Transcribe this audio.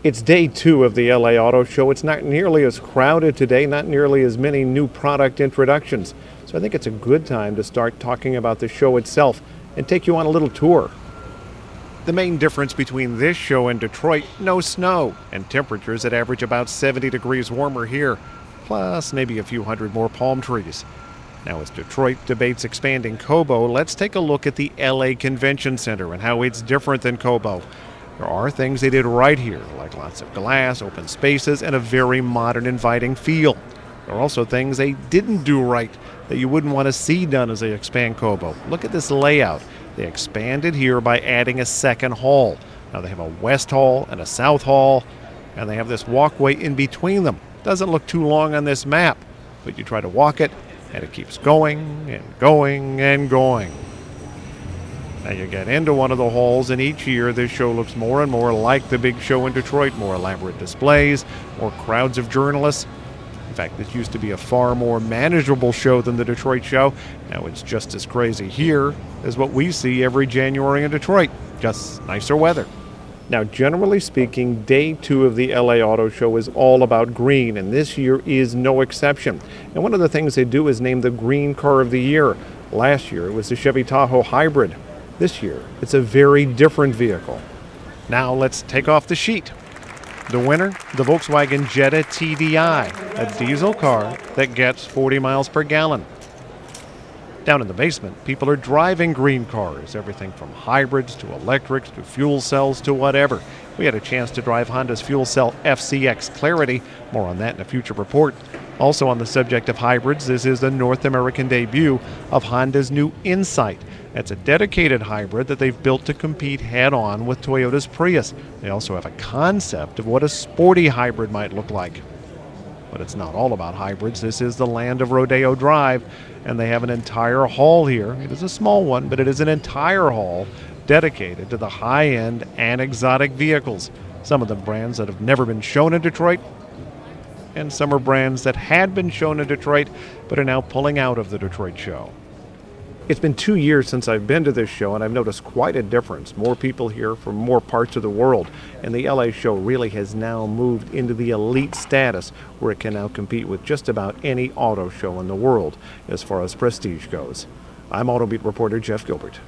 It's day two of the LA Auto Show. It's not nearly as crowded today, not nearly as many new product introductions. So I think it's a good time to start talking about the show itself and take you on a little tour. The main difference between this show and Detroit, no snow, and temperatures that average about 70 degrees warmer here, plus maybe a few hundred more palm trees. Now, as Detroit debates expanding Cobo, let's take a look at the LA Convention Center and how it's different than Cobo. There are things they did right here, like lots of glass, open spaces, and a very modern, inviting feel. There are also things they didn't do right that you wouldn't want to see done as they expand Cobo. Look at this layout. They expanded here by adding a second hall. Now they have a west hall and a south hall, and they have this walkway in between them. Doesn't look too long on this map, but you try to walk it, and it keeps going and going and going. Now you get into one of the halls, and each year this show looks more and more like the big show in Detroit. More elaborate displays, more crowds of journalists. In fact, this used to be a far more manageable show than the Detroit show. Now it's just as crazy here as what we see every January in Detroit, just nicer weather. Now, generally speaking, day two of the LA Auto Show is all about green, and this year is no exception. And one of the things they do is name the green car of the year. Last year it was the Chevy Tahoe Hybrid. This year, it's a very different vehicle. Now let's take off the sheet. The winner, the Volkswagen Jetta TDI, a diesel car that gets 40 miles per gallon. Down in the basement, people are driving green cars, everything from hybrids to electrics to fuel cells to whatever. We had a chance to drive Honda's fuel cell FCX Clarity. More on that in a future report. Also on the subject of hybrids, this is the North American debut of Honda's new Insight. It's a dedicated hybrid that they've built to compete head-on with Toyota's Prius. They also have a concept of what a sporty hybrid might look like. But it's not all about hybrids. This is the land of Rodeo Drive, and they have an entire hall here. It is a small one, but it is an entire hall dedicated to the high-end and exotic vehicles. Some of them brands that have never been shown in Detroit, and some are brands that had been shown in Detroit but are now pulling out of the Detroit show. It's been 2 years since I've been to this show, and I've noticed quite a difference. More people here from more parts of the world, and the LA show really has now moved into the elite status where it can now compete with just about any auto show in the world as far as prestige goes. I'm Auto Beat reporter Jeff Gilbert.